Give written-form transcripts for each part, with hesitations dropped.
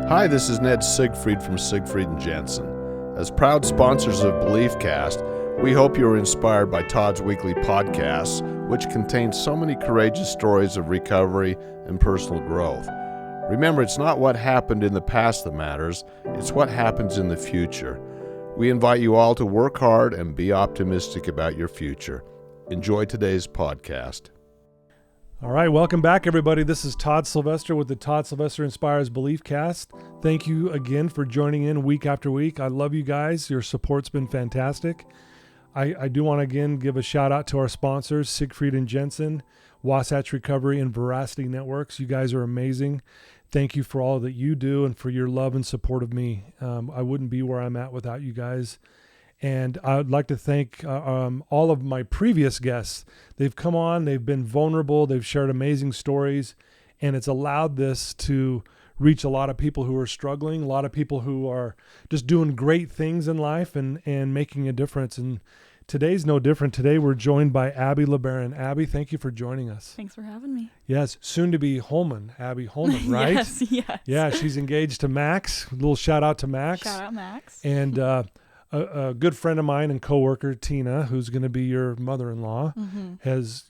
Hi, this is Ned Siegfried from Siegfried and Jensen. As proud sponsors of BeliefCast, we hope you are inspired by Todd's weekly podcasts, which contain so many courageous stories of recovery and personal growth. Remember, it's not what happened in the past that matters, it's what happens in the future. We invite you all to work hard and be optimistic about your future. Enjoy today's podcast. All right, welcome back, everybody. This is Todd Sylvester with the Todd Sylvester Inspires BeliefCast. Thank you again for joining in week after week. I love you guys. Your support's been fantastic. I do want to again give a shout out to our sponsors, Siegfried and Jensen, Wasatch Recovery, and Veracity Networks. You guys are amazing. Thank you for all that you do and for your love and support of me. I wouldn't be where I'm at without you guys. And I would like to thank all of my previous guests. They've come on, they've been vulnerable, they've shared amazing stories, and it's allowed this to reach a lot of people who are struggling, a lot of people who are just doing great things in life and making a difference. And today's no different. Today we're joined by Abby LeBaron. Abby, thank you for joining us. Thanks for having me. Yes, soon to be Holman, Abby Holman, right? Yes. Yeah, she's engaged to Max. A little shout out to Max. Shout out Max. And a good friend of mine and coworker, Tina, who's going to be your mother-in-law, has,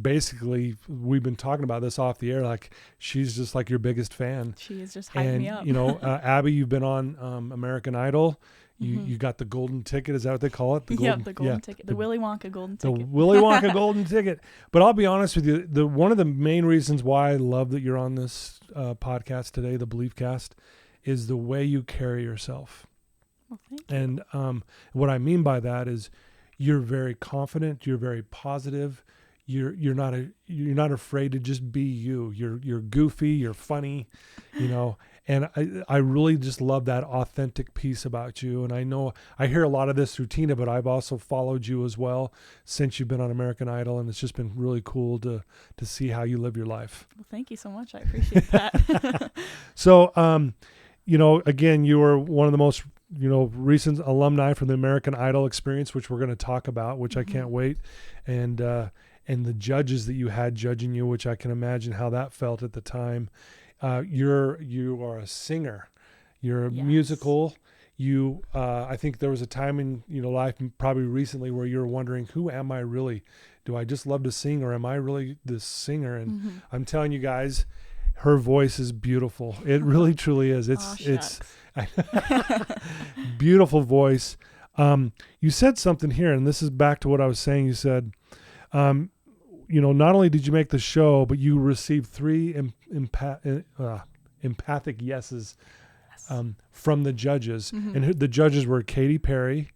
basically we've been talking about this off the air. Like, she's just like your biggest fan. She is just hyping me up. Abby, you've been on American Idol. You got the golden ticket. Is that what they call it? The golden ticket. The Willy Wonka golden ticket. The Willy Wonka golden ticket. But I'll be honest with you. One of the main reasons why I love that you're on this podcast today, the BeliefCast, is the way you carry yourself. Well, thank you. And what I mean by that is you're very confident. You're very positive. You're not afraid to just be you. You're goofy. You're funny, And I really just love that authentic piece about you. And I know I hear a lot of this through Tina, but I've also followed you as well since you've been on American Idol, and it's just been really cool to see how you live your life. Well, thank you so much. I appreciate that. So, again, you were one of the most recent alumni from the American Idol experience, which we're going to talk about, which I can't wait. And the judges that you had judging you, which I can imagine how that felt at the time. You are a singer. You're musical. I think there was a time in life, probably recently, where you're wondering, who am I really? Do I just love to sing, or am I really this singer? And I'm telling you guys, her voice is beautiful. It really, truly is. It's beautiful voice. You said something here, and this is back to what I was saying. You said, not only did you make the show, but you received 3 empathic yeses from the judges. And the judges were Katy Perry,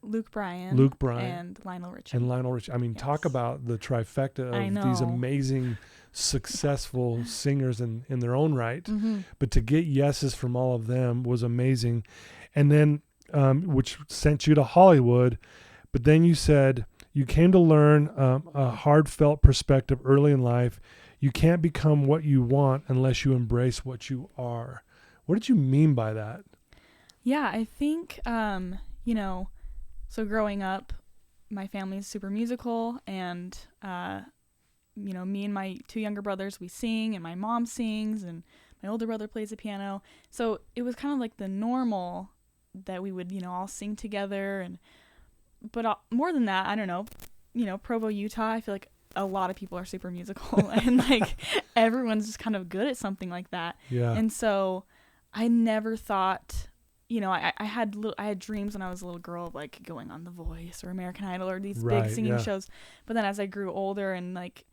Luke Bryan, and Lionel Richie. I mean, talk about the trifecta of these amazing, successful singers in their own right. But to get yeses from all of them was amazing. And then, which sent you to Hollywood. But then you said you came to learn a heartfelt perspective early in life. You can't become what you want unless you embrace what you are. What did you mean by that? Yeah, I think, so growing up, my family is super musical, and, me and my 2 younger brothers, we sing, and my mom sings, and my older brother plays the piano. So it was kind of like the normal that we would, all sing together. But more than that, I don't know, Provo, Utah, I feel like a lot of people are super musical and like everyone's just kind of good at something like that. Yeah. And so I never thought, I had dreams when I was a little girl of like going on The Voice or American Idol or these big singing shows. But then as I grew older and like,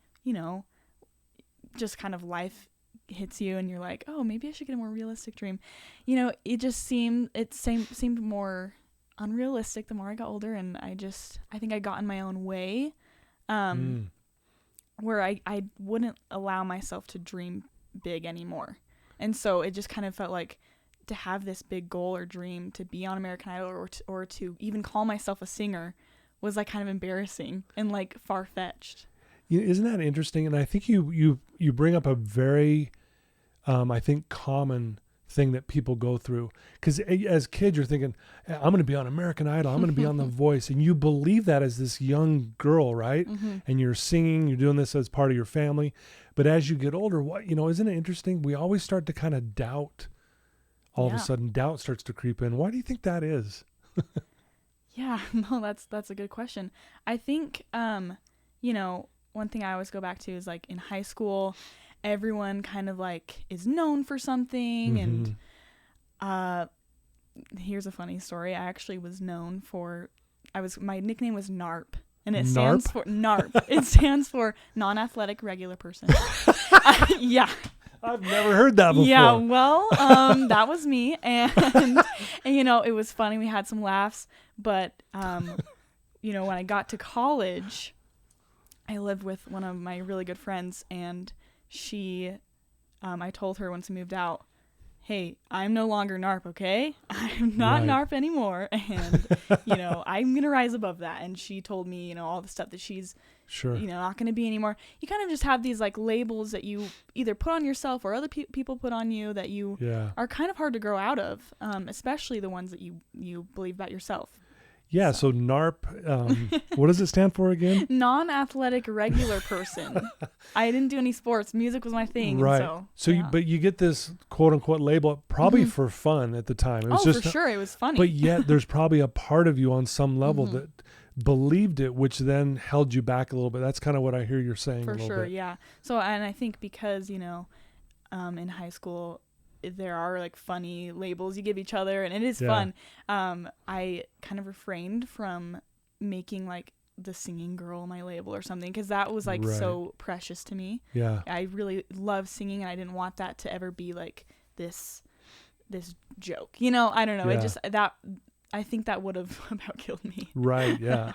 just kind of life hits you and you're like, oh, maybe I should get a more realistic dream. It just seemed more unrealistic the more I got older, and I think I got in my own way, where I wouldn't allow myself to dream big anymore. And so it just kind of felt like to have this big goal or dream to be on American Idol or to even call myself a singer was like kind of embarrassing and like far-fetched. Isn't that interesting? And I think you bring up a very, I think, common thing that people go through. Because as kids, you're thinking, I'm going to be on American Idol. I'm going to be on The Voice. And you believe that as this young girl, right? And you're singing, you're doing this as part of your family. But as you get older, isn't it interesting? We always start to kind of doubt. All of a sudden, doubt starts to creep in. Why do you think that is? Yeah, no, that's a good question. I think, one thing I always go back to is like in high school, everyone kind of like is known for something. And here's a funny story. I actually was known for, my nickname was NARP. And it stands for NARP. It stands for non-athletic regular person. Yeah. I've never heard that before. Yeah, well, that was me. And it was funny. We had some laughs. But, when I got to college, I lived with one of my really good friends. And I told her once I moved out, hey, I'm no longer NARP, okay? I'm not NARP anymore. And, I'm going to rise above that. And she told me, all the stuff that she's, not going to be anymore. You kind of just have these like labels that you either put on yourself or other people put on you that you are kind of hard to grow out of, especially the ones that you believe about yourself. Yeah, so NARP, what does it stand for again? Non-athletic regular person. I didn't do any sports. Music was my thing. Right. So you get this quote-unquote label probably for fun at the time. It was for sure. It was funny. But yet there's probably a part of you on some level that believed it, which then held you back a little bit. That's kind of what I hear you're saying. For sure, yeah. So, and I think because, in high school, there are like funny labels you give each other and it is fun. I kind of refrained from making like the singing girl my label or something because that was like so precious to me. Yeah. I really love singing and I didn't want that to ever be like this joke. I don't know. It just I think that would have about killed me. Right, yeah.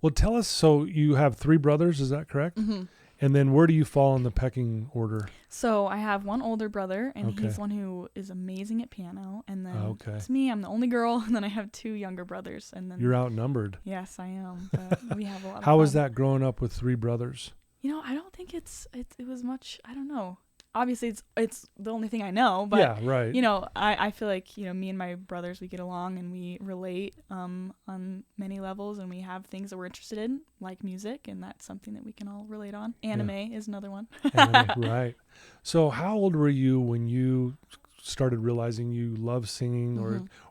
Well, tell us, so you have 3 brothers, is that correct? Mm-hmm. And then where do you fall in the pecking order? So I have one older brother, and he's one who is amazing at piano. And then it's me. I'm the only girl. And then I have 2 younger brothers. And then you're outnumbered. Yes, I am. But we have a lot of fun. How was that growing up with 3 brothers? I don't think it was much. I don't know. Obviously, it's the only thing I know. But yeah, right. I feel like me and my brothers, we get along and we relate on many levels, and we have things that we're interested in, like music, and that's something that we can all relate on. Anime is another one. Anime, right. So, how old were you when you started realizing you love singing,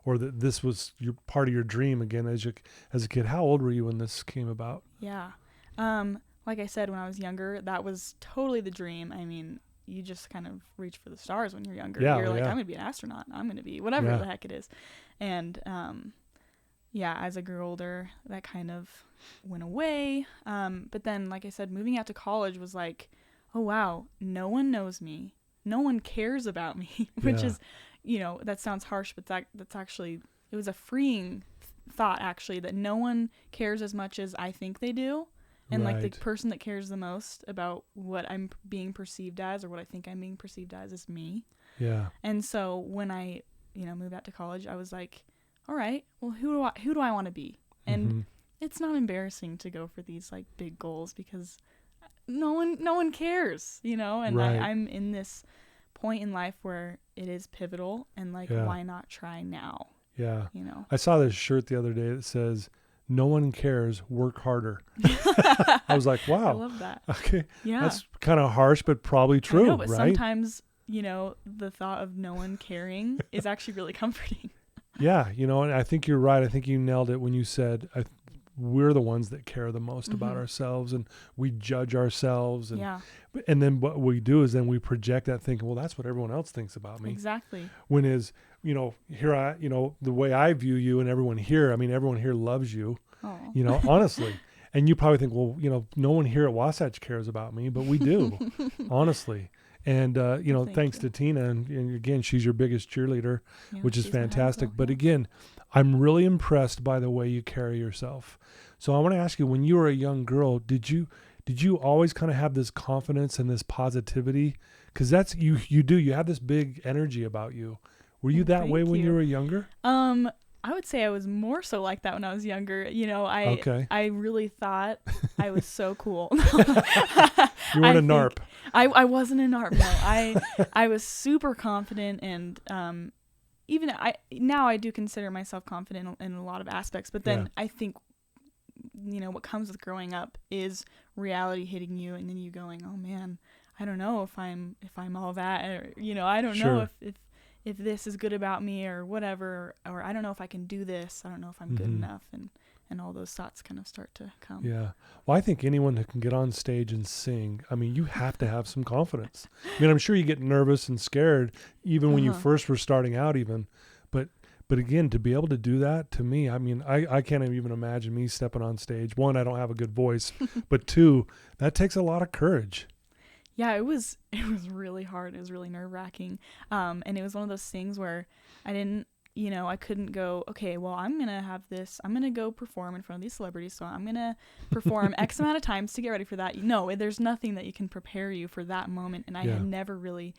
or that this was your part of your dream again as a kid? How old were you when this came about? Yeah, like I said, when I was younger, that was totally the dream. I mean, you just kind of reach for the stars when you're younger. You're like, I'm going to be an astronaut. I'm going to be whatever the heck it is. And, as I grew older, that kind of went away. But then, like I said, moving out to college was like, oh, wow, no one knows me. No one cares about me, which is, that sounds harsh, but that's actually, it was a freeing thought, actually, that no one cares as much as I think they do. And like the person that cares the most about what I'm being perceived as or what I think I'm being perceived as is me. Yeah. And so when I, moved out to college, I was like, all right, well, who do I want to be? And it's not embarrassing to go for these like big goals because no one cares, and I'm in this point in life where it is pivotal and like, why not try now? Yeah. I saw this shirt the other day that says, no one cares, work harder. I was like, wow. I love that. Okay. Yeah. That's kind of harsh, but probably true, I know, but right? Sometimes, the thought of no one caring is actually really comforting. Yeah. And I think you're right. I think you nailed it when you said we're the ones that care the most about ourselves and we judge ourselves. And then what we do is then we project that thinking, well, that's what everyone else thinks about me. Exactly. When is, here the way I view you and everyone here loves you, honestly. And you probably think, well, no one here at Wasatch cares about me, but we do, honestly. And, thanks to Tina. And again, she's your biggest cheerleader, which is fantastic. But again, I'm really impressed by the way you carry yourself. So I want to ask you, when you were a young girl, did you always kind of have this confidence and this positivity? Because that's, you have this big energy about you. Were you that way when you were younger? I would say I was more so like that when I was younger. I really thought I was so cool. You weren't a NARP. I wasn't a NARP. No, I was super confident, and even now I do consider myself confident in a lot of aspects. But then I think what comes with growing up is reality hitting you, and then you going, oh man, I don't know if I'm all that, or, I don't Sure. know if this is good about me or whatever, or I don't know if I can do this. I don't know if I'm good enough. And all those thoughts kind of start to come. Yeah. Well, I think anyone who can get on stage and sing, I mean, you have to have some confidence. I mean, I'm sure you get nervous and scared even when you first were starting out even. But again, to be able to do that, to me, I mean, I can't even imagine me stepping on stage. One, I don't have a good voice. But two, that takes a lot of courage. Yeah, it was really hard. It was really nerve-wracking. And it was one of those things where I didn't, I couldn't go, okay, well, I'm going to go perform in front of these celebrities. So I'm going to perform X amount of times to get ready for that. No, there's nothing that you can prepare you for that moment. And I had never really,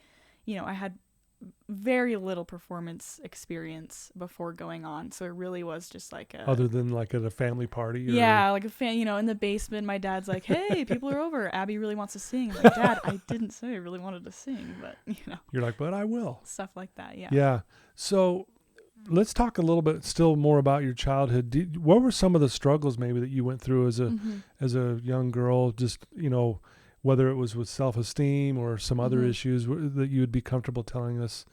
I had very little performance experience before going on. So it really was just like other than like at a family party. Yeah, like a fan, in the basement, my dad's like, hey, people are over. Abby really wants to sing. I'm like, Dad, I didn't say I really wanted to sing, but You're like, but I will. Stuff like that. Yeah. Yeah. So let's talk a little bit still more about your childhood. What were some of the struggles maybe that you went through as a young girl, just, whether it was with self-esteem or some other issues that you would be comfortable telling us?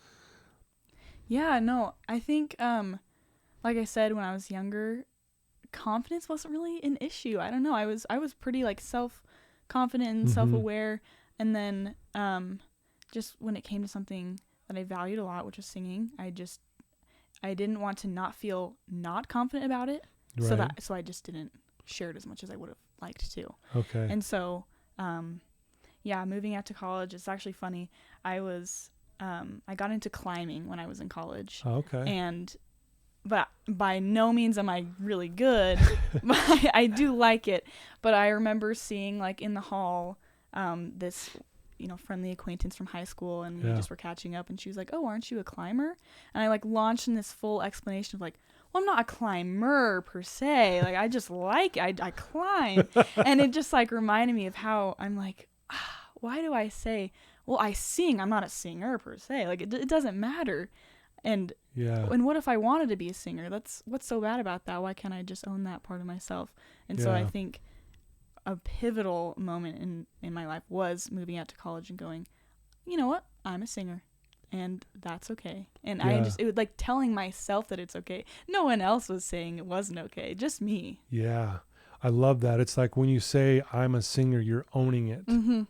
Yeah, no, I think, like I said, when I was younger, confidence wasn't really an issue. I don't know. I was pretty like self-confident and self-aware. And then, just when it came to something that I valued a lot, which was singing, I didn't want to not feel not confident about it. Right. So I just didn't share it as much as I would have liked to. Okay. And so, moving out to college, it's actually funny. I got into climbing when I was in college. Oh, okay. But by no means am I really good. I do like it. But I remember seeing like in the hall, this, friendly acquaintance from high school, and we just were catching up, and she was like, oh, aren't you a climber? And I like launched in this full explanation of like, well, I'm not a climber per se. Like I just I climb. And it just like reminded me of how I'm like, why do I say, well, I sing, I'm not a singer per se. Like it doesn't matter. And what if I wanted to be a singer? What's so bad about that? Why can't I just own that part of myself? And so I think a pivotal moment in my life was moving out to college and going, you know what? I'm a singer, and that's okay. And it was like telling myself that it's okay. No one else was saying it wasn't okay, just me. Yeah. I love that. It's like when you say I'm a singer, you're owning it,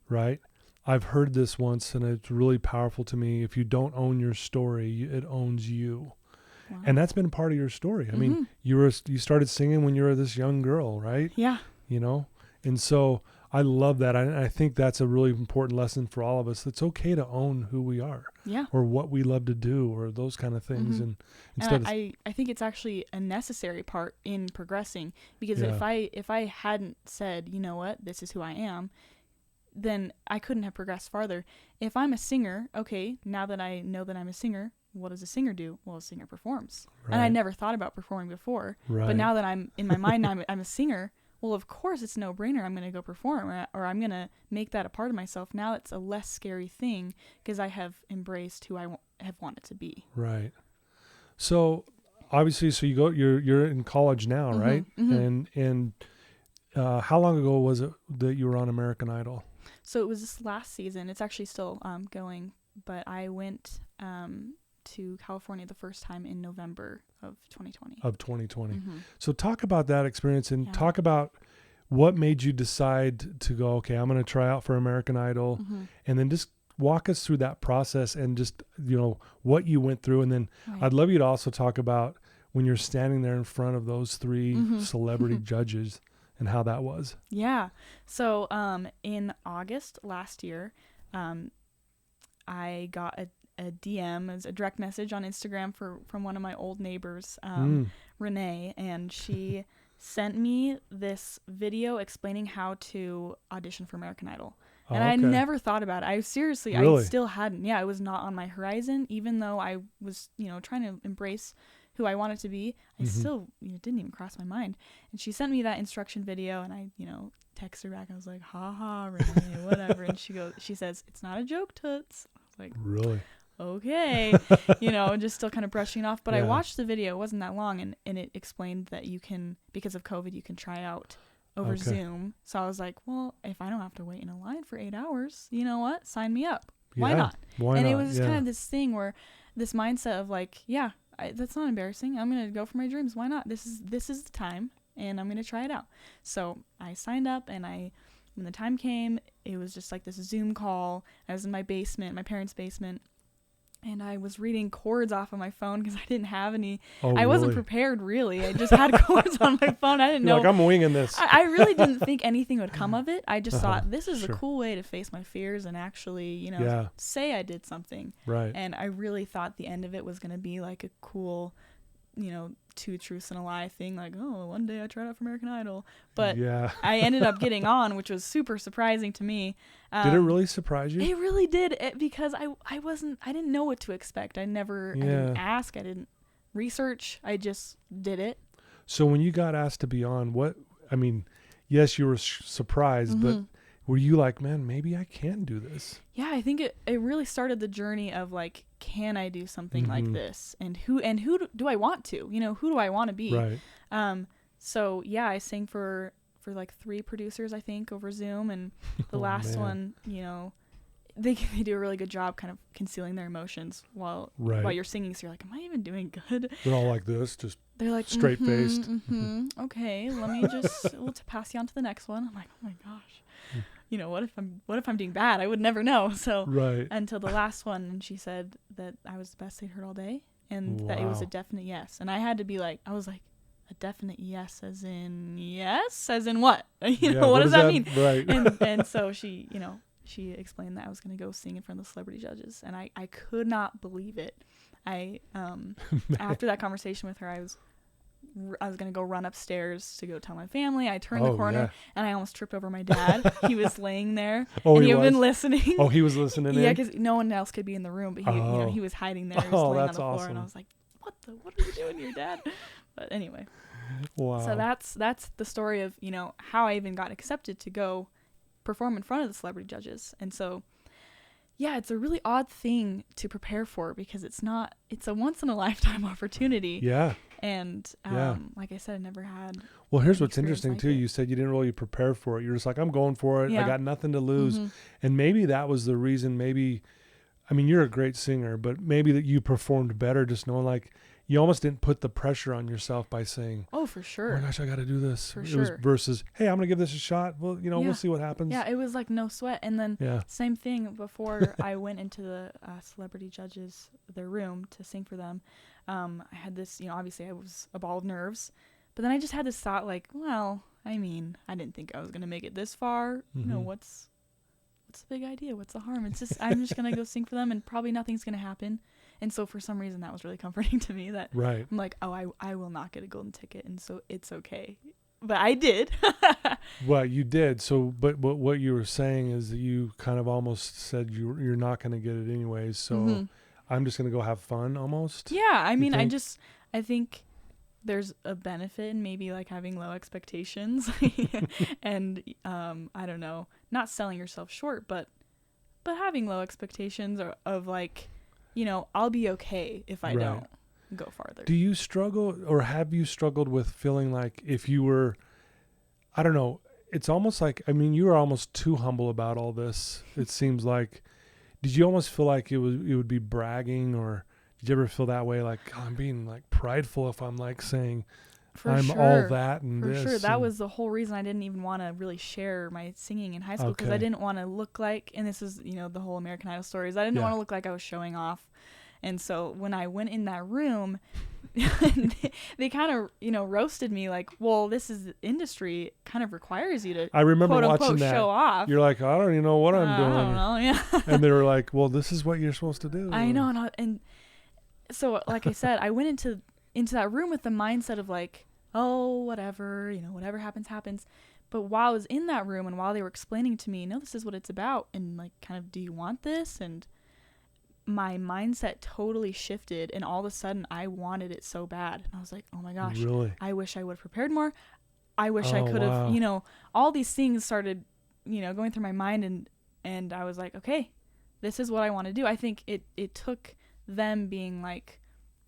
right? I've heard this once, and it's really powerful to me. If you don't own your story, it owns you. Wow. And that's been part of your story. I mean, you started singing when you were this young girl, right? Yeah. And so I love that. I think that's a really important lesson for all of us. It's okay to own who we are, or what we love to do, or those kind of things. And instead, I think it's actually a necessary part in progressing, because if I hadn't said, you know what, this is who I am, then I couldn't have progressed farther. If I'm a singer, okay, now that I know that I'm a singer, what does a singer do? Well, a singer performs. Right. And I never thought about performing before. Right. But now that I'm in my mind, I'm a singer. Well, of course, it's no brainer. I'm going to go perform, or I'm going to make that a part of myself. Now it's a less scary thing because I have embraced who I have wanted to be. Right. So obviously, you're in college now, right? And how long ago was it that you were on American Idol? So it was this last season. It's actually still going, but I went to California the first time in November of 2020. So talk about that experience, and talk about what made you decide to go, okay, I'm going to try out for American Idol, and then just walk us through that process and just, what you went through. And then I'd love you to also talk about when you're standing there in front of those three celebrity judges and how that was. Yeah. So in August last year, I got a DM, as a direct message on Instagram from one of my old neighbors, Renee, and she sent me this video explaining how to audition for American Idol. And I never thought about it. I still hadn't. Yeah, it was not on my horizon, even though I was, trying to embrace who I wanted to be. I still didn't even cross my mind. And she sent me that instruction video, and I, texted her back. I was like, ha, Renee, whatever. And she says, it's not a joke, Toots. I was like, really? Okay. Just still kind of brushing it off. But I watched the video. It wasn't that long. And it explained that you can, because of COVID, you can try out over Okay. Zoom. So I was like, well, if I don't have to wait in a line for 8 hours, you know what? Sign me up. Why Yeah. not? Why And not? it was Yeah. kind of this thing where this mindset of like, yeah, that's not embarrassing. I'm going to go for my dreams. Why not? This is the time, and I'm going to try it out. So I signed up, and when the time came, it was just like this Zoom call. I was in my basement, my parents' basement. And I was reading chords off of my phone because I didn't have any. Oh, I wasn't really? prepared, really. I just had chords on my phone. I didn't You're know. like, I'm winging this. I really didn't think anything would come of it. I just Uh-huh. thought this is Sure. a cool way to face my fears and actually, Yeah. say I did something. Right. And I really thought the end of it was going to be like a cool, 2 truths and a lie thing. Like, oh, one day I tried out for American Idol. But yeah. I ended up getting on, which was super surprising to me. Did it really surprise you? It really did, because I didn't know what to expect. I didn't ask, I didn't research, I just did it. So when you got asked to be on, yes, you were surprised, but were you like, man, maybe I can do this? Yeah, I think it really started the journey of like, can I do something like this? And who do I want to? Who do I want to be? Right. So yeah, I sang for like 3 producers, I think, over Zoom, and the last one, they do a really good job kind of concealing their emotions while you're singing. So you're like, am I even doing good? They're all like this, just They're like straight-faced. Okay, let me just we'll pass you on to the next one. I'm like, oh my gosh, what if I'm doing bad? I would never know. So right. until the last one, and she said that I was the best they'd heard all day, and that it was a definite yes. And I had to be like, I was like, a definite yes, as in what? What does that mean? Right. And so she, she explained that I was going to go sing in front of the celebrity judges, and I could not believe it. After that conversation with her, I was going to go run upstairs to go tell my family. I turned the corner and I almost tripped over my dad. He was laying there and he had been listening. Oh, he was listening Yeah, in? because no one else could be in the room, but he was hiding there. He was laying on the floor, awesome. and I was like, what are you doing here, Dad? But anyway. Wow. So that's the story of, how I even got accepted to go perform in front of the celebrity judges. And so, yeah, it's a really odd thing to prepare for, because it's a once in a lifetime opportunity. Yeah. And like I said, I never had. Well, here's what's interesting like too. it. You said you didn't really prepare for it. You're just like, I'm going for it. Yeah. I got nothing to lose. And maybe that was the reason. You're a great singer, but maybe that you performed better just knowing, like, you almost didn't put the pressure on yourself by saying, oh, for sure. Oh my gosh, I got to do this. For it sure. was versus, hey, I'm going to give this a shot. Well, we'll see what happens. Yeah, it was like no sweat. And then same thing before I went into the celebrity judges, their room to sing for them. I had this, obviously I was a ball of nerves, but then I just had this thought like, well, I didn't think I was going to make it this far. What's the big idea? What's the harm? It's just, I'm just going to go sing for them, and probably nothing's going to happen. And so for some reason that was really comforting to me, that I'm like, oh, I will not get a golden ticket, and so it's okay. But I did. Well, you did. So, but what you were saying is that you kind of almost said you're not going to get it anyways. So I'm just going to go have fun almost. Yeah. I think there's a benefit in maybe like having low expectations and, I don't know, not selling yourself short, but having low expectations of like, I'll be okay if I don't go farther. Do you struggle, or have you struggled with feeling like if you were, I don't know, it's almost like, you were almost too humble about all this. It seems like, did you almost feel like it would be bragging, or did you ever feel that way? Like, oh, I'm being like prideful if I'm like saying I'm all that and this. For sure. That was the whole reason I didn't even want to really share my singing in high school, because I didn't want to look like, and this is, the whole American Idol stories, I didn't want to look like I was showing off. And so when I went in that room, they kind of, roasted me like, well, this is the industry, kind of requires you to, I remember quote watching unquote, that. Show off. You're like, I don't even know what I'm doing. I don't know, yeah. And they were like, well, this is what you're supposed to do. I know. And so, like I said, I went into that room with the mindset of like, oh, whatever, whatever happens, happens. But while I was in that room, and while they were explaining to me, no, this is what it's about, and like, kind of, do you want this? And my mindset totally shifted, and all of a sudden I wanted it so bad. And I was like, oh my gosh, really? I wish I would have prepared more. I wish I could have, all these things started, going through my mind, and I was like, okay, this is what I want to do. I think it took them being like,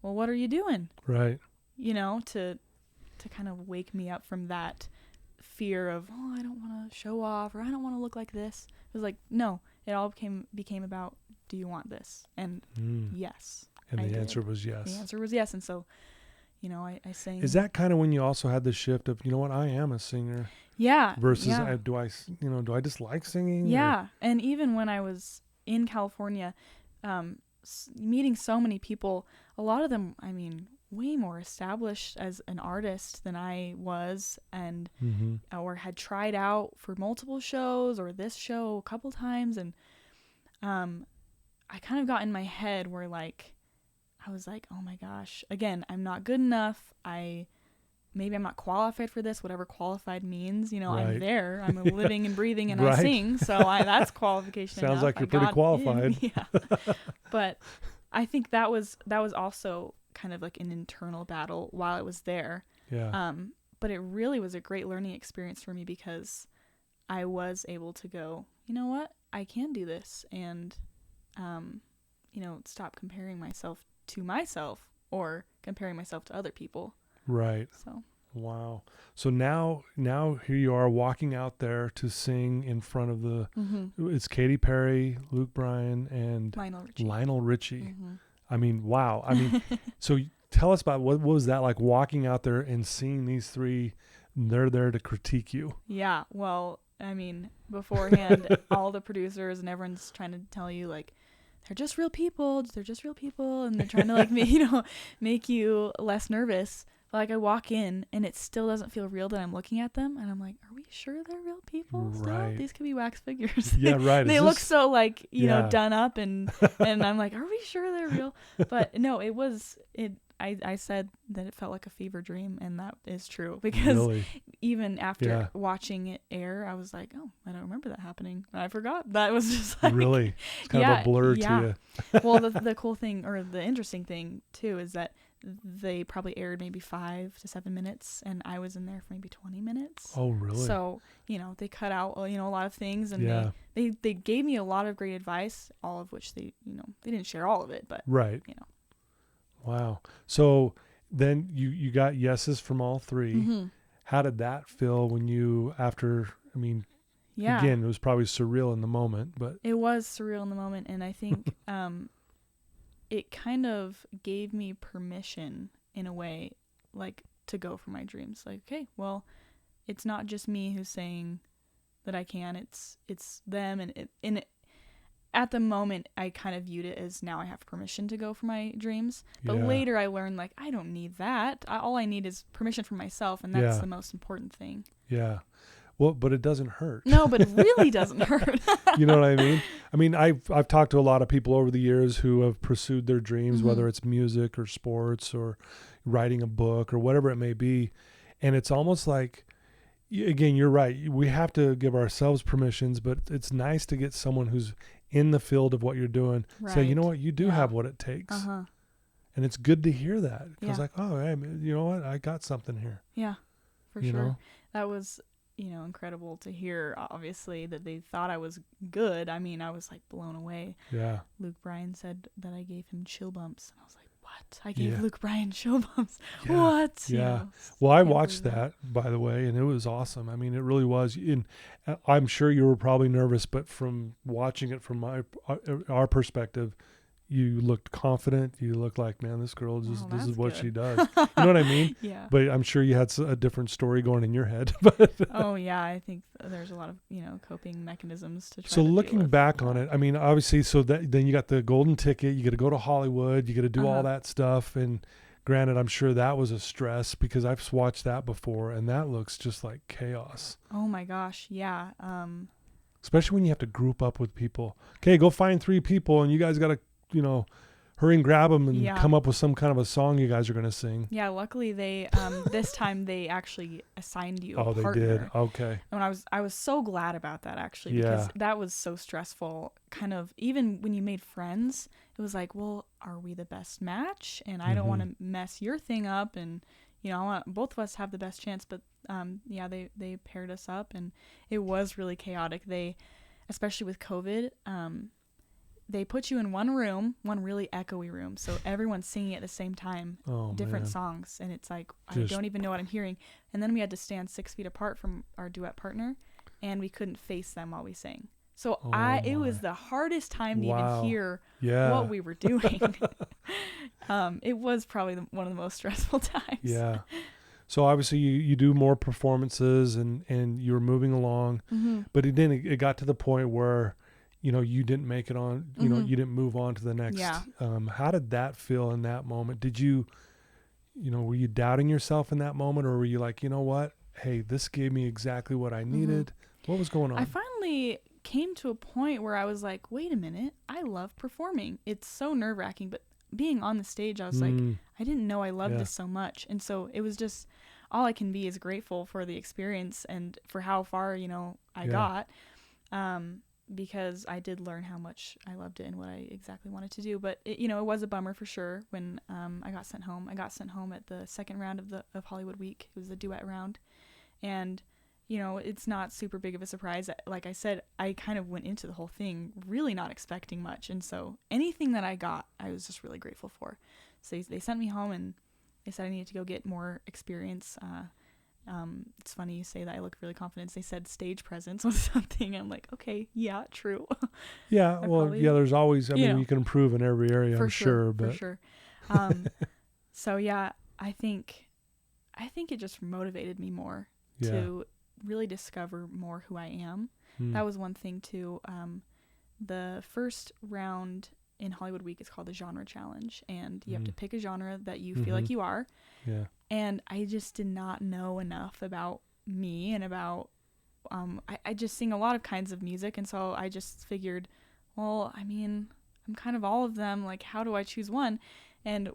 well, what are you doing? Right. To kind of wake me up from that fear of, oh, I don't want to show off, or I don't want to look like this. It was like, no, it all became about, do you want this? And yes. And I the did. answer was yes. The answer was yes. And so, you know, I sang. Is that kind of when you also had the shift of, you know what, I am a singer? Yeah. Versus, yeah. do I just like singing? Yeah. And even when I was in California, meeting so many people, a lot of them, I mean, way more established as an artist than I was, and or had tried out for multiple shows or this show a couple times. And I kind of got in my head where like, I was like, oh my gosh, again, I'm not good enough. Maybe I'm not qualified for this, whatever qualified means. You know, Right. I'm there. I'm living and breathing and Right. I sing. So that's qualification Sounds enough. like you're pretty got qualified. in. Yeah. But I think that was also kind of like an internal battle while I was there. Yeah. But it really was a great learning experience for me because I was able to go, you know what? I can do this. And, you know, stop comparing myself to myself or comparing myself to other people. Right. So. Wow. So now here you are walking out there to sing in front of the, it's Katy Perry, Luke Bryan, and Lionel Richie. I mean, wow. I mean, so tell us about what was that like walking out there and seeing these three, they're there to critique you. Yeah. Well, I mean, beforehand, all the producers and everyone's trying to tell you like, they're just real people. And they're trying to like, make you less nervous. Like I walk in and it still doesn't feel real that I'm looking at them, and I'm like, are we sure they're real people? Right. Still? These could be wax figures. Yeah, right. They look so like, you know, done up and I'm like, are we sure they're real? But no, I said that it felt like a fever dream, and that is true because really? Even after watching it air, I was like, oh, I don't remember that happening. I forgot. That was just like really, it's kind of a blur to you. Well, the cool thing or the interesting thing too is that they probably aired maybe 5 to 7 minutes, and I was in there for maybe 20 minutes. Oh, really? So, you know, they cut out, you know, a lot of things, and they gave me a lot of great advice, all of which they didn't share all of it, but right. You know. Wow. So then you got yeses from all three. How did that feel when you again, it was probably surreal in the moment, but it was surreal in the moment, and I think it kind of gave me permission in a way, like, to go for my dreams. Like, okay, well, it's not just me who's saying that I can, it's them. And at the moment, I kind of viewed it as now I have permission to go for my dreams. But later I learned, like, I don't need that. All I need is permission from myself, and that's the most important thing. Yeah. Well, but it doesn't hurt. No, but it really doesn't hurt. You know what I mean? I mean, I've talked to a lot of people over the years who have pursued their dreams, whether it's music or sports or writing a book or whatever it may be. And it's almost like, again, you're right. We have to give ourselves permissions, but it's nice to get someone who's in the field of what you're doing. Say, you know what? You do have what it takes. And it's good to hear that. Because like, oh, hey, you know what? I got something here. Yeah, for you sure. Know? That was... incredible to hear, obviously, that they thought I was good. I mean, I was like blown away. Yeah. Luke Bryan said that I gave him chill bumps. And I was like, what? I gave Luke Bryan chill bumps? Yeah. What? Yeah. Well, I watched that, by the way, and it was awesome. I mean, it really was. And I'm sure you were probably nervous, but from watching it from our perspective, you looked confident. You looked like, man, this girl just, this is what she does. You know what I mean? Yeah. But I'm sure you had a different story going in your head. But oh yeah, I think there's a lot of, coping mechanisms to try so to looking back on it, I mean, obviously, so that then you got the golden ticket, you got to go to Hollywood, you got to do all that stuff. And granted, I'm sure that was a stress because I've watched that before and that looks just like chaos. Oh my gosh. Yeah. Especially when you have to group up with people. Okay, go find 3 people and you guys got to, hurry and grab them and come up with some kind of a song you guys are going to sing. Yeah, luckily they this time they actually assigned you a partner. Oh, they did. Okay. And I was so glad about that actually because that was so stressful. Kind of even when you made friends, it was like, well, are we the best match? And I don't want to mess your thing up, and I want both of us to have the best chance. But they paired us up, and it was really chaotic. They, especially with COVID, they put you in one room, one really echoey room, so everyone's singing at the same time, different songs, and it's like I don't even know what I'm hearing. And then we had to stand 6 feet apart from our duet partner, and we couldn't face them while we sang. So it was the hardest time to even hear what we were doing. It was probably one of the most stressful times. Yeah. So obviously you do more performances and you were moving along, but it got to the point where, you didn't make it on, you didn't move on to the next. Yeah. How did that feel in that moment? Did you, were you doubting yourself in that moment, or were you like, you know what? Hey, this gave me exactly what I needed. What was going on? I finally came to a point where I was like, wait a minute, I love performing. It's so nerve-wracking, but being on the stage, I was like, I didn't know I loved this so much. And so it was just, all I can be is grateful for the experience and for how far, I got, because I did learn how much I loved it and what I exactly wanted to do. But it was a bummer for sure when I got sent home. I got sent home at the second round of Hollywood Week. It was the duet round. And it's not super big of a surprise. Like I said, I kind of went into the whole thing really not expecting much. And so anything that I got, I was just really grateful for. So they sent me home and they said I needed to go get more experience. It's funny you say that. I look really confident. They said stage presence was something. I'm like, okay, yeah, true. Yeah, there's always, you can improve in every area, I'm sure. But. For sure. So yeah, I think it just motivated me more to really discover more who I am. That was one thing too. The first round in Hollywood Week is called the Genre Challenge, and you have to pick a genre that you feel like you are. Yeah. And I just did not know enough about me and about I just sing a lot of kinds of music, and so I just figured, well, I'm kind of all of them. Like, how do I choose one? And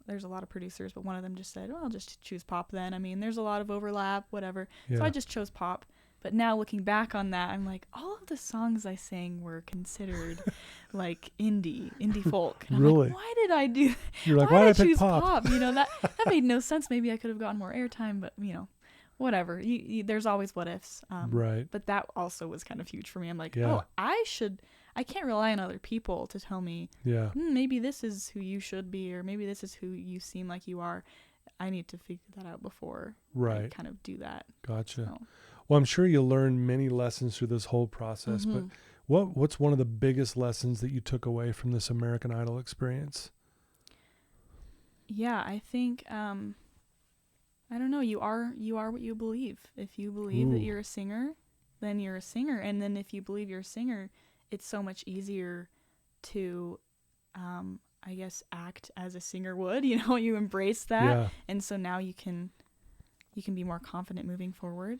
there's a lot of producers, but one of them just said, well, I'll just choose pop then. There's a lot of overlap, whatever. Yeah. So I just chose pop. But now looking back on that, I'm like, all of the songs I sang were considered like indie folk. And really? I'm like, why did I do that? You're like, why did I choose pop? That made no sense. Maybe I could have gotten more airtime, but whatever. There's always what ifs. Right. But that also was kind of huge for me. I'm like, I can't rely on other people to tell me, maybe this is who you should be, or maybe this is who you seem like you are. I need to figure that out before I kind of do that. Gotcha. So. Well, I'm sure you learned many lessons through this whole process, but what's one of the biggest lessons that you took away from this American Idol experience? Yeah, I think, I don't know, you are what you believe. If you believe that you're a singer, then you're a singer. And then if you believe you're a singer, it's so much easier to, I guess, act as a singer would. You embrace that. Yeah. And so now you can be more confident moving forward.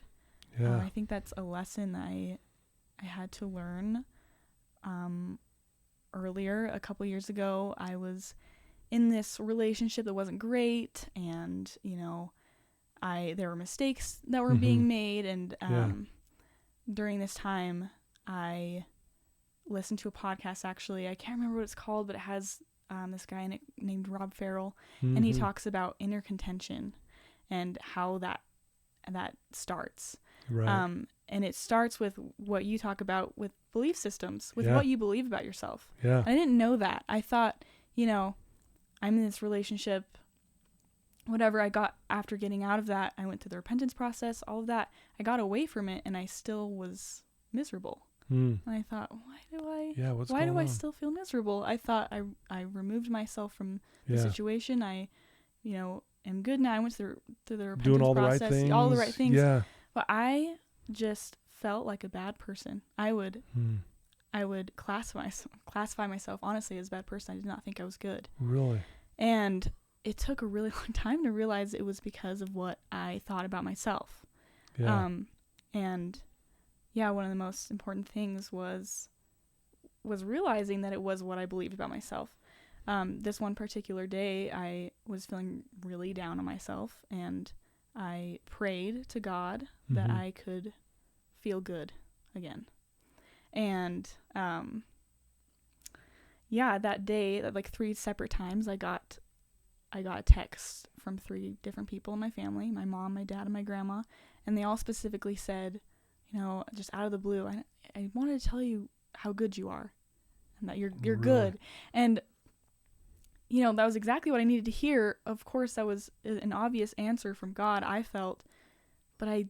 Yeah. I think that's a lesson I had to learn earlier. A couple years ago, I was in this relationship that wasn't great, and there were mistakes that were being made, and during this time, I listened to a podcast. Actually, I can't remember what it's called, but it has this guy named Rob Farrell, and he talks about inner contention and how that starts. Right. And it starts with what you talk about with belief systems, with what you believe about yourself. Yeah. I didn't know that. I thought, I'm in this relationship, whatever. I got, after getting out of that, I went through the repentance process, all of that. I got away from it, and I still was miserable. And I thought, why do I still feel miserable? I thought I removed myself from the situation. I, am good now. I went through the repentance doing all process, the right things. all the right things. Yeah. But I just felt like a bad person. I would classify myself honestly as a bad person. I did not think I was good. Really? And it took a really long time to realize it was because of what I thought about myself. Yeah. One of the most important things was realizing that it was what I believed about myself. This one particular day, I was feeling really down on myself, and I prayed to God that I could feel good again. And that day, like 3 separate times, I got a text from 3 different people in my family, my mom, my dad, and my grandma, and they all specifically said, just out of the blue, I wanted to tell you how good you are. and that you're good. And that was exactly what I needed to hear. Of course, that was an obvious answer from God, I felt, but I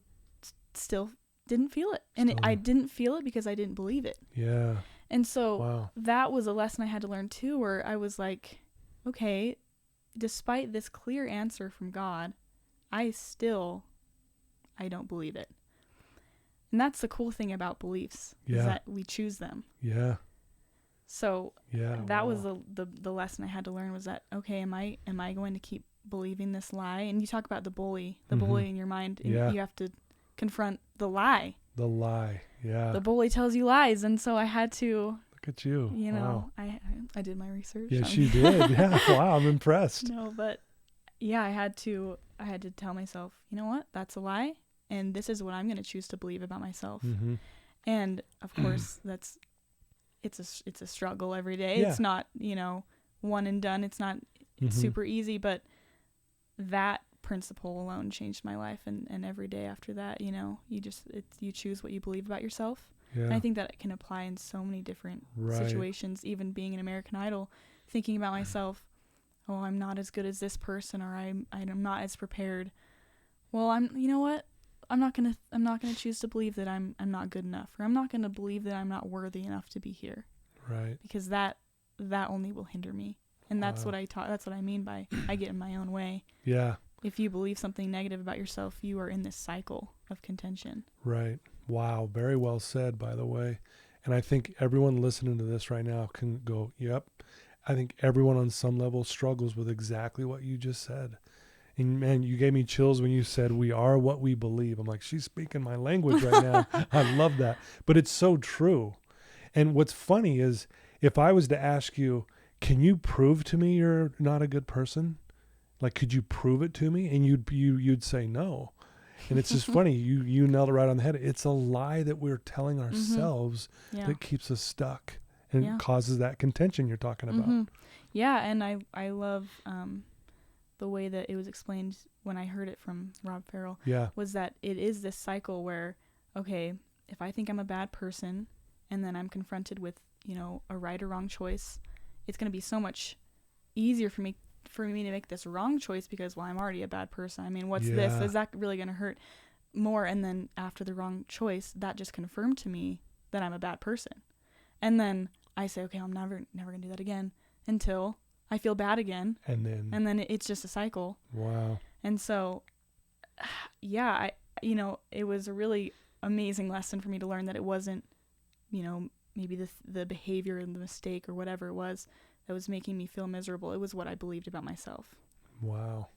still didn't feel it. And I didn't feel it because I didn't believe it. Yeah. And so that was a lesson I had to learn too, where I was like, okay, despite this clear answer from God, I don't believe it. And that's the cool thing about beliefs, is that we choose them. Yeah. So that was the lesson I had to learn, was that, okay, am I going to keep believing this lie? And you talk about the bully in your mind, and you have to confront the lie. The lie. Yeah. The bully tells you lies. And so I had to, look at you. Wow. I did my research. Yes, you did. Yeah. Wow. I'm impressed. No, but I had to tell myself, you know what? That's a lie. And this is what I'm going to choose to believe about myself. Mm-hmm. And of course, it's a struggle every day. Yeah. It's not, one and done. It's not super easy, but that principle alone changed my life. And every day after that, you choose what you believe about yourself. Yeah. And I think that it can apply in so many different situations, even being an American Idol, thinking about myself, oh, I'm not as good as this person, or I'm not as prepared. Well, you know what? I'm not gonna choose to believe that I'm not good enough, or I'm not gonna believe that I'm not worthy enough to be here. Right. Because that only will hinder me, and that's what I taught. That's what I mean by I get in my own way. Yeah. If you believe something negative about yourself, you are in this cycle of contention. Right. Wow. Very well said, by the way. And I think everyone listening to this right now can go, yep. I think everyone on some level struggles with exactly what you just said. And man, you gave me chills when you said, we are what we believe. I'm like, she's speaking my language right now. I love that. But it's so true. And what's funny is, if I was to ask you, can you prove to me you're not a good person? Like, could you prove it to me? And you'd say no. And it's just funny. You nailed it right on the head. It's a lie that we're telling ourselves that keeps us stuck and causes that contention you're talking about. Mm-hmm. Yeah. And I love, the way that it was explained when I heard it from Rob Farrell was that it is this cycle where, okay, if I think I'm a bad person and then I'm confronted with, a right or wrong choice, it's going to be so much easier for me to make this wrong choice because, well, I'm already a bad person. I mean, what's this? Is that really going to hurt more? And then after the wrong choice, that just confirmed to me that I'm a bad person. And then I say, okay, I'm never going to do that again until I feel bad again. And then it's just a cycle. Wow. And so, it was a really amazing lesson for me to learn that it wasn't, maybe the behavior and the mistake or whatever it was that was making me feel miserable. It was what I believed about myself. Wow.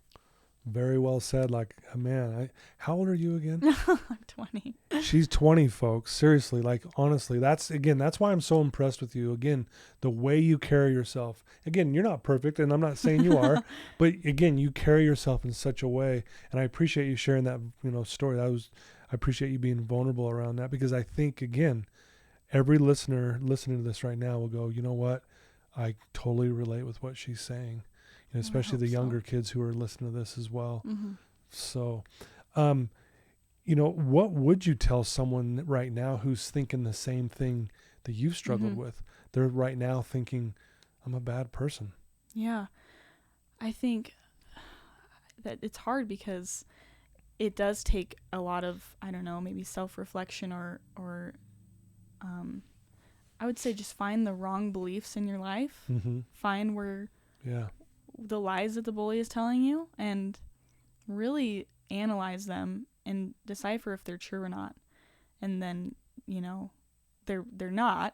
Very well said. Like, man, how old are you again? I'm 20. She's 20, folks. Seriously, like, honestly, that's why I'm so impressed with you. Again, the way you carry yourself. Again, you're not perfect, and I'm not saying you are, but again, you carry yourself in such a way, and I appreciate you sharing that, story. I appreciate you being vulnerable around that, because I think, again, every listener listening to this right now will go, you know what? I totally relate with what she's saying. And especially the younger kids who are listening to this as well. Mm-hmm. So, what would you tell someone right now who's thinking the same thing that you've struggled with? They're right now thinking, I'm a bad person. Yeah. I think that it's hard because it does take a lot of, I don't know, maybe self-reflection or I would say just find the wrong beliefs in your life. Mm-hmm. Find where the lies that the bully is telling you and really analyze them and decipher if they're true or not. And then, they're not.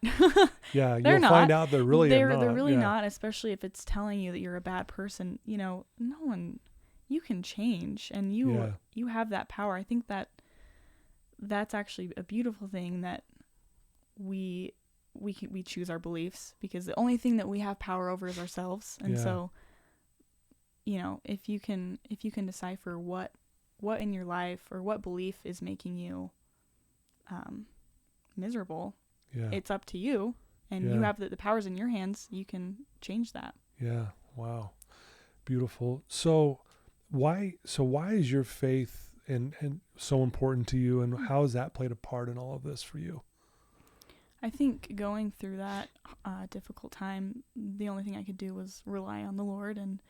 Yeah, you'll find out they're really not. They're really not, especially if it's telling you that you're a bad person. No one, you can change and you have that power. I think that's actually a beautiful thing, that we choose our beliefs, because the only thing that we have power over is ourselves. And so, if you can decipher what in your life or what belief is making you miserable, it's up to you, and you have the powers in your hands. You can change that. Yeah. Wow. Beautiful. So why is your faith and so important to you, and how has that played a part in all of this for you? I think going through that difficult time, the only thing I could do was rely on the Lord, and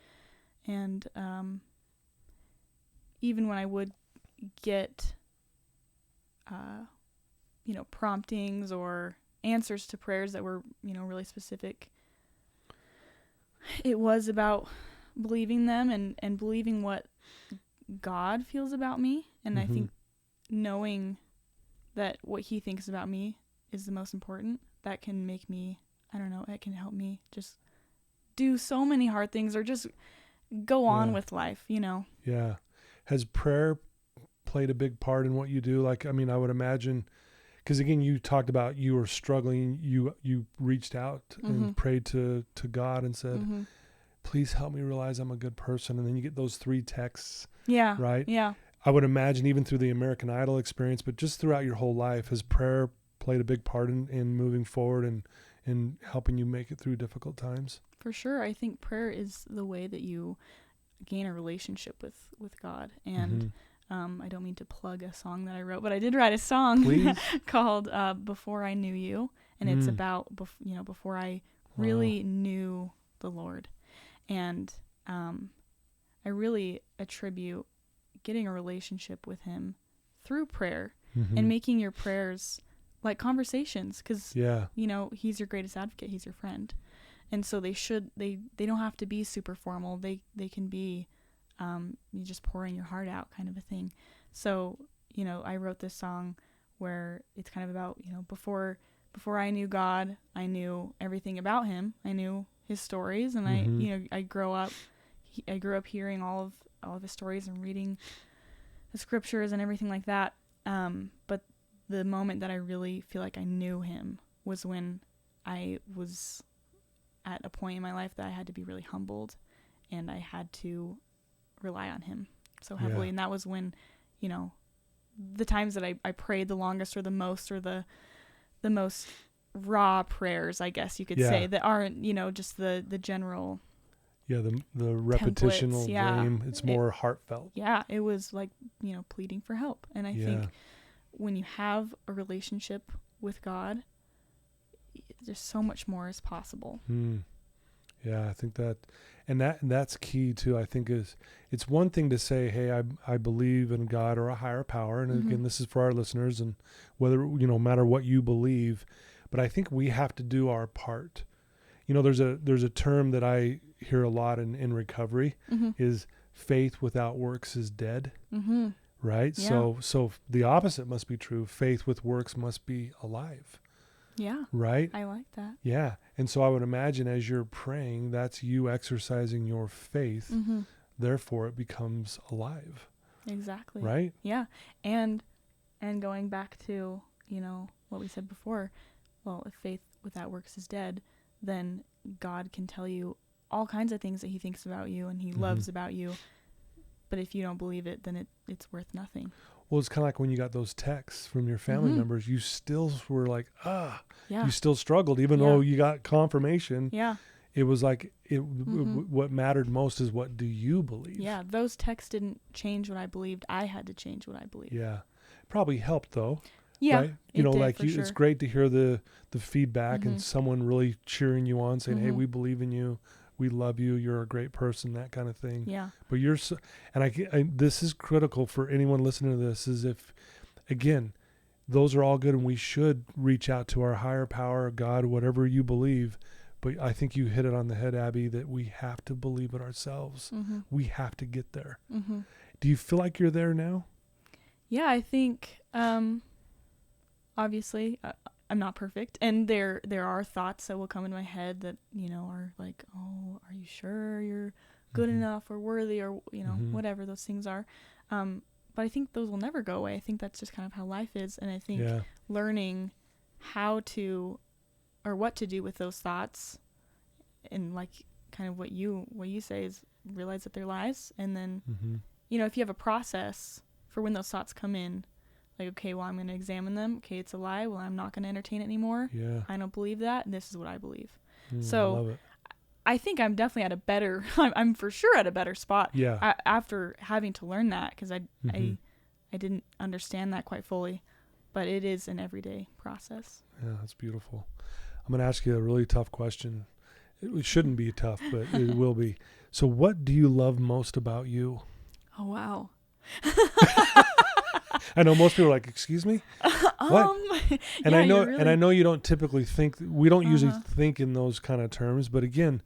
even when I would get promptings or answers to prayers that were really specific, it was about believing them and believing what God feels about me, and I think knowing that what he thinks about me is the most important, that can make me, it can help me just do so many hard things or just go on with life, Yeah. Has prayer played a big part in what you do? Like, I would imagine, because again, you talked about you were struggling, you reached out and prayed to God and said, please help me realize I'm a good person. And then you get those 3 texts. Yeah. Right? Yeah. I would imagine even through the American Idol experience, but just throughout your whole life, has prayer played a big part in moving forward and helping you make it through difficult times? For sure. I think prayer is the way that you gain a relationship with God. And I don't mean to plug a song that I wrote, but I did write a song called Before I Knew You. And it's about, before I really knew the Lord. And I really attribute getting a relationship with him through prayer and making your prayers like conversations, because he's your greatest advocate, he's your friend, and so they don't have to be super formal. They can be you just pouring your heart out kind of a thing. So I wrote this song where it's kind of about before I knew God, I knew everything about him. I knew his stories, and I grew up hearing all of his stories and reading the scriptures and everything like that. But the moment that I really feel like I knew him was when I was at a point in my life that I had to be really humbled, and I had to rely on him so heavily. And that was when, the times that I prayed the longest or the most raw prayers, I guess you could say, that aren't, just the general. Yeah, the repetitional dream. It's more heartfelt. Yeah, it was like, pleading for help. And I think when you have a relationship with God, there's so much more is possible. Yeah, I think that's key too. I think it's one thing to say, hey, I believe in God or a higher power. And again, this is for our listeners, and whether, no matter what you believe, but I think we have to do our part. There's a term that I hear a lot in recovery is faith without works is dead. Right? Yeah. So the opposite must be true. Faith with works must be alive. Yeah. Right? I like that. Yeah. And so I would imagine as you're praying, that's you exercising your faith. Therefore it becomes alive. Exactly. Right? Yeah. And going back to, what we said before, well, if faith without works is dead, then God can tell you all kinds of things that he thinks about you and he loves about you. But if you don't believe it, then it's worth nothing. Well, it's kind of like when you got those texts from your family members, you still were like, you still struggled, even though you got confirmation. Yeah. It was like, what mattered most is, what do you believe? Yeah. Those texts didn't change what I believed. I had to change what I believed. Yeah. Probably helped though. Yeah. Right? It's great to hear the feedback and someone really cheering you on, saying, hey, we believe in you. We love you. You're a great person, that kind of thing. Yeah. But this is critical for anyone listening to this, is if, again, those are all good and we should reach out to our higher power, God, whatever you believe. But I think you hit it on the head, Abby, that we have to believe it ourselves. We have to get there. Do you feel like you're there now? Yeah, I think, obviously, I'm not perfect, and there are thoughts that will come in my head that are like, oh, are you sure you're good enough or worthy, or whatever those things are, but I think those will never go away. I think that's just kind of how life is, and I think learning how to, or what to do with those thoughts, and like kind of what you say is realize that they're lies, and then if you have a process for when those thoughts come in. Like, okay, well, I'm going to examine them. Okay, it's a lie. Well, I'm not going to entertain it anymore. Yeah. I don't believe that. This is what I believe. So love it. I think I'm definitely at a better, I'm for sure at a better spot. Yeah. After having to learn that, because I didn't understand that quite fully. but it is an everyday process. Yeah, that's beautiful. I'm going to ask you a really tough question. It shouldn't be tough, but it will be. So what do you love most about you? Oh, wow. I know most people are like, excuse me? What? And yeah, I know, really... and I know you don't typically think, we don't usually Uh-huh. think in those kind of terms, but again,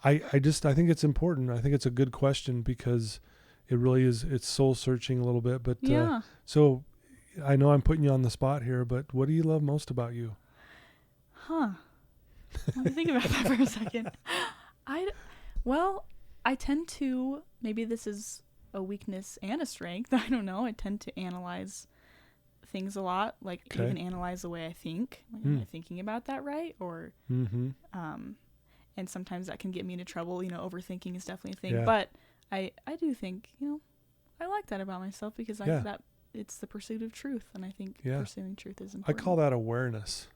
I think it's important. I think it's a good question because it really is, it's soul searching a little bit, but, Yeah. so I know I'm putting you on the spot here, but what do you love most about you? Huh. Let me think about that for a second. Well, I tend to, maybe this is a weakness and a strength, I don't know. I tend to analyze things a lot, like Okay. even analyze the way I think. Like, am I thinking about that right? Or, Mm-hmm. and sometimes that can get me into trouble. Overthinking is definitely a thing. Yeah. But I do think, I like that about myself because Yeah. that it's the pursuit of truth. And I think Yeah. pursuing truth is I important. call that awareness.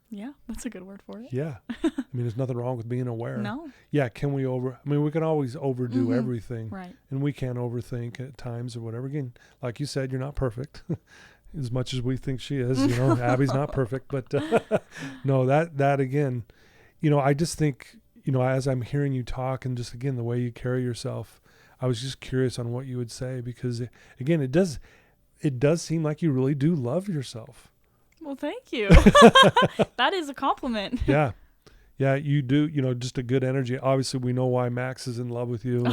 Yeah, that's a good word for it. Yeah. I mean, there's nothing wrong with being aware. No. Yeah. We can always overdo Mhm. everything. Right. And we can overthink at times or whatever. Again, like you said, you're not perfect as much as we think she is. Abby's not perfect, but no, that again, I just think, as I'm hearing you talk and just again, the way you carry yourself, I was just curious on what you would say because again, it does seem like you really do love yourself. Well, thank you. That is a compliment. Yeah. Yeah, you do, just a good energy. Obviously, we know why Max is in love with you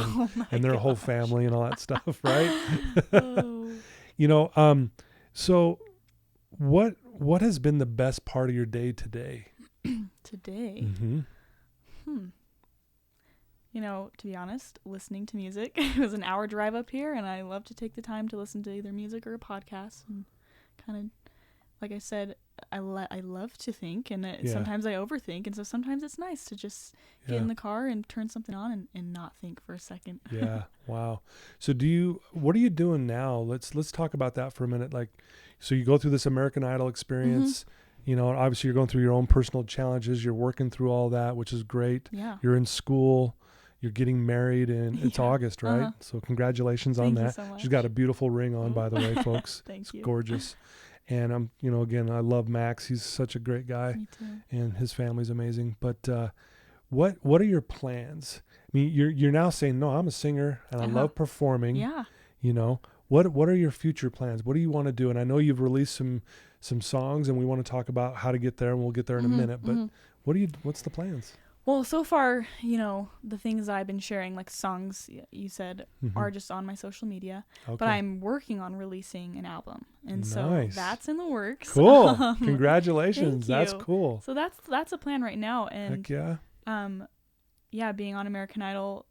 and their whole family and all that stuff, right? Oh. So what has been the best part of your day today? Today? Mm-hmm. To be honest, listening to music. It was an hour drive up here, and I love to take the time to listen to either music or a podcast and kind of, like I said, I love to think, and sometimes I overthink, and so sometimes it's nice to just get in the car and turn something on and not think for a second. Yeah. Wow. So what are you doing now? Let's talk about that for a minute. Like, so you go through this American Idol experience, and obviously you're going through your own personal challenges. You're working through all that, which is great. Yeah. You're in school. You're getting married, and it's August, right? Uh-huh. So congratulations on Thank that. you so much. She's got a beautiful ring on, by the way, folks. Thank It's you. gorgeous. And I'm, again, I love Max. He's such a great guy. Me too. And his family's amazing. But what are your plans? I mean, you're now saying, no, I'm a singer and I love performing. Yeah. What are your future plans? What do you want to do? And I know you've released some songs, and we want to talk about how to get there, and we'll get there in a minute. But what's the plans? Well, so far, the things I've been sharing, like songs you said, are just on my social media. Okay. But I'm working on releasing an album. And so that's in the works. Cool. Congratulations. Thank you. That's cool. So that's a plan right now. And heck yeah. Being on American Idol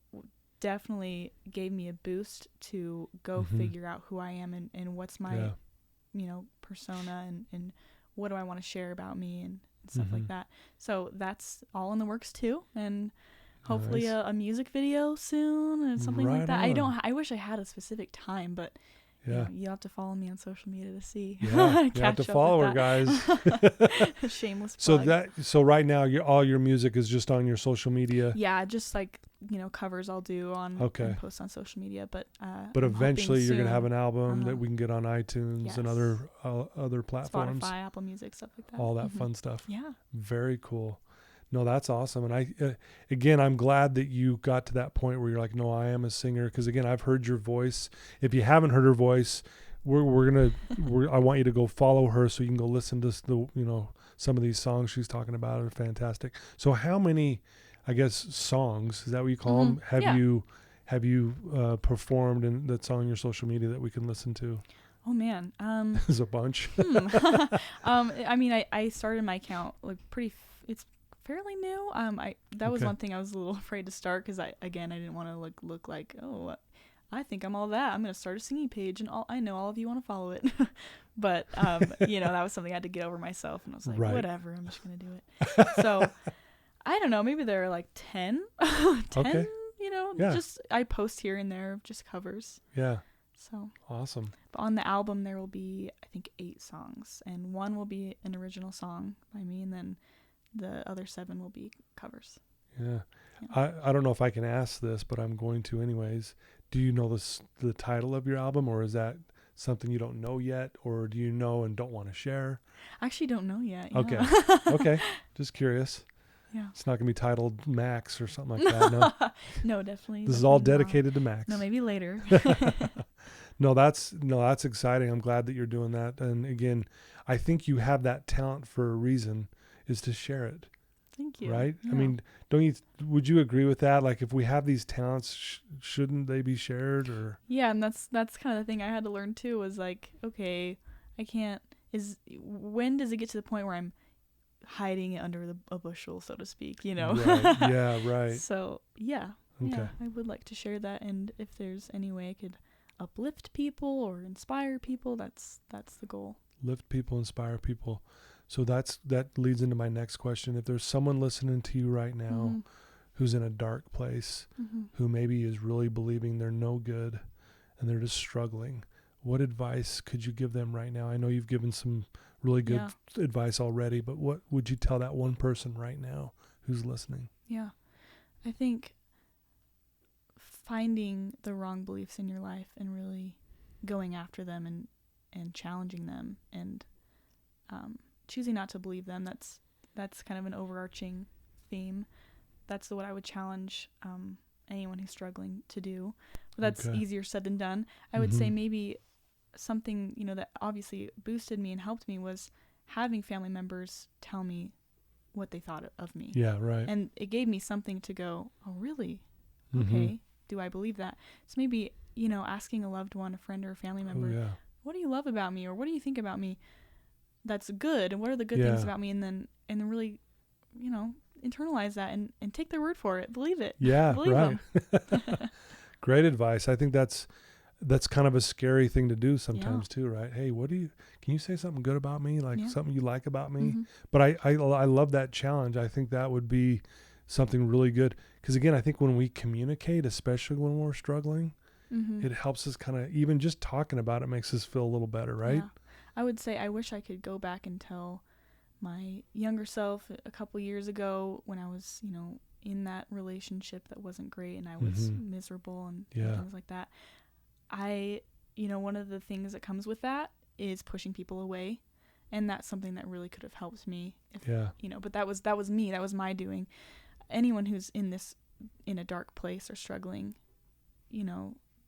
definitely gave me a boost to go figure out who I am and what's my, persona and what do I want to share about me and stuff like that. So that's all in the works too, and hopefully a music video soon and something like that. I wish I had a specific time, but you have to follow me on social media to see. Yeah, you have to follow her, guys. Shameless plug. So right now all your music is just on your social media. Yeah, just like covers I'll do on and post on social media, but eventually you're gonna have an album that we can get on iTunes and other platforms, Spotify, Apple Music, stuff like that. All that fun stuff. Yeah, very cool. No, that's awesome. And again, I'm glad that you got to that point where you're like, no, I am a singer. Because again, I've heard your voice. If you haven't heard her voice, I want you to go follow her so you can go listen to some of these songs she's talking about are fantastic. So how many, I guess, songs, is that what you call them? Have you performed and that's on your social media that we can listen to? Oh man, there's a bunch. I mean, I started my account like it's fairly new. That was one thing I was a little afraid to start because I didn't want to look like, oh, I think I'm all that. I'm gonna start a singing page and I know all of you want to follow it. But that was something I had to get over myself, and I was like, whatever, I'm just gonna do it. So I don't know, maybe there are like 10. Okay. Just I post here and there, just covers. Yeah. So awesome. But on the album there will be, I think, 8 songs, and 1 will be an original song by me, and then the other 7 will be covers. Yeah. I don't know if I can ask this, but I'm going to anyways. Do you know the title of your album, or is that something you don't know yet, or do you know and don't want to share? I actually don't know yet. Okay. Yeah. Okay. Just curious. Yeah. It's not going to be titled Max or something like that. No. No, definitely. This is all definitely not. dedicated to Max. No, maybe later. No, that's exciting. I'm glad that you're doing that. And again, I think you have that talent for a reason, is to share it. Thank you. Right? Yeah. I mean, would you agree with that? Like, if we have these talents, shouldn't they be shared? Or Yeah, and that's kind of the thing I had to learn too, was like, okay, when does it get to the point where I'm hiding it under a bushel, so to speak, you know? Right. Yeah, right. So, yeah. Okay. Yeah, I would like to share that, and if there's any way I could uplift people or inspire people, that's the goal. Lift people, inspire people. So that leads into my next question. If there's someone listening to you right now Mm-hmm. who's in a dark place, Mm-hmm. who maybe is really believing they're no good and they're just struggling, what advice could you give them right now? I know you've given some really good advice already, but what would you tell that one person right now who's listening? Yeah. I think finding the wrong beliefs in your life and really going after them and challenging them and choosing not to believe them, that's kind of an overarching theme. That's what I would challenge anyone who's struggling to do. But that's easier said than done. I would say maybe something, that obviously boosted me and helped me was having family members tell me what they thought of me. Yeah, right. And it gave me something to go, oh, really? Okay. Do I believe that? So maybe, asking a loved one, a friend or a family member, what do you love about me? Or what do you think about me that's good? And what are the good things about me? And then really, internalize that and take their word for it. Believe it. Yeah, Believe right. them. Great advice. I think that's kind of a scary thing to do sometimes too, right? Hey, can you say something good about me? Like something you like about me? Mm-hmm. But I love that challenge. I think that would be something really good. Because again, I think when we communicate, especially when we're struggling, it helps us kind of, even just talking about it makes us feel a little better, right? Yeah. I would say I wish I could go back and tell my younger self a couple years ago when I was, in that relationship that wasn't great and I was miserable and things like that. One of the things that comes with that is pushing people away. And that's something that really could have helped me. But that was me. That was my doing. Anyone who's in a dark place or struggling,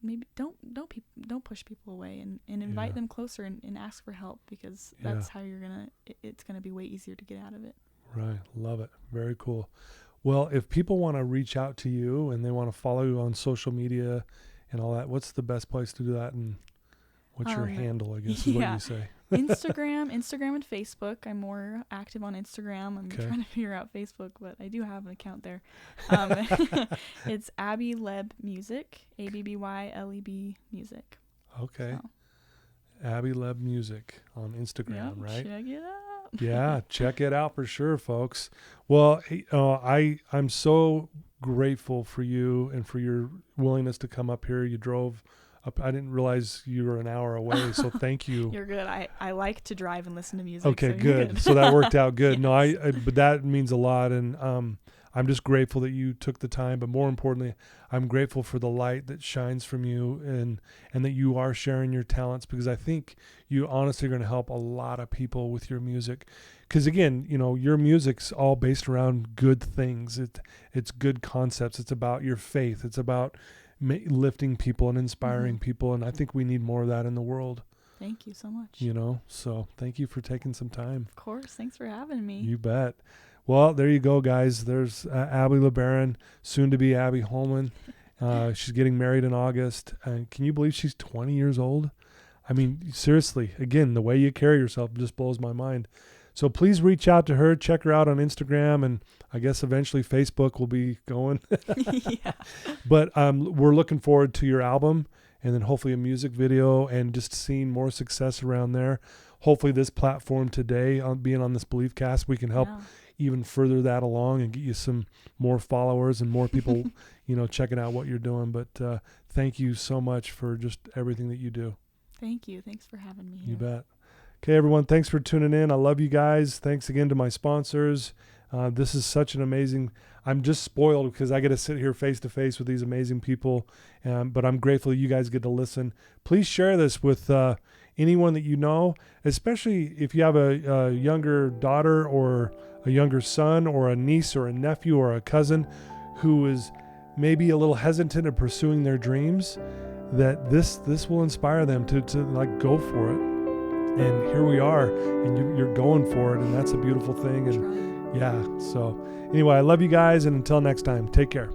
maybe don't push people away and invite them closer and ask for help, because that's how it's gonna be way easier to get out of it. Right. Love it. Very cool. Well, if people want to reach out to you and they want to follow you on social media and all that, what's the best place to do that? And what's your handle, I guess, is what you say? Instagram and Facebook. I'm more active on Instagram. I'm trying to figure out Facebook, but I do have an account there. It's Abby Leb Music, ABBYLEB Music. Okay. So. Abby Leb Music on Instagram, right? Check it out. Yeah, check it out for sure, folks. Well, I'm so grateful for you and for your willingness to come up here. You drove up. I didn't realize you were an hour away, so thank you. You're good. I like to drive and listen to music. Okay, so good. So that worked out good. Yes. No, but that means a lot, and I'm just grateful that you took the time, but more importantly, I'm grateful for the light that shines from you and that you are sharing your talents, because I think you honestly are going to help a lot of people with your music. Because again, your music's all based around good things. It's good concepts. It's about your faith. It's about lifting people and inspiring people. And I think we need more of that in the world. Thank you so much. So thank you for taking some time. Of course. Thanks for having me. You bet. Well, there you go, guys. There's Abby LeBaron, soon to be Abby Holman. She's getting married in August. Can you believe she's 20 years old? I mean, seriously, again, the way you carry yourself just blows my mind. So please reach out to her, check her out on Instagram, and I guess eventually Facebook will be going. Yeah. But we're looking forward to your album and then hopefully a music video and just seeing more success around there. Hopefully this platform today, being on this Belief Cast, we can help even further that along and get you some more followers and more people, checking out what you're doing. But thank you so much for just everything that you do. Thank you. Thanks for having me here. You bet. Okay, everyone, thanks for tuning in. I love you guys. Thanks again to my sponsors. This is such an amazing, I'm just spoiled because I get to sit here face to face with these amazing people. But I'm grateful you guys get to listen. Please share this with anyone that you know, especially if you have a younger daughter or a younger son or a niece or a nephew or a cousin who is maybe a little hesitant in pursuing their dreams, that this will inspire them to like go for it. And here we are, and you're going for it, and that's a beautiful thing. And yeah, so anyway, I love you guys, and until next time, take care.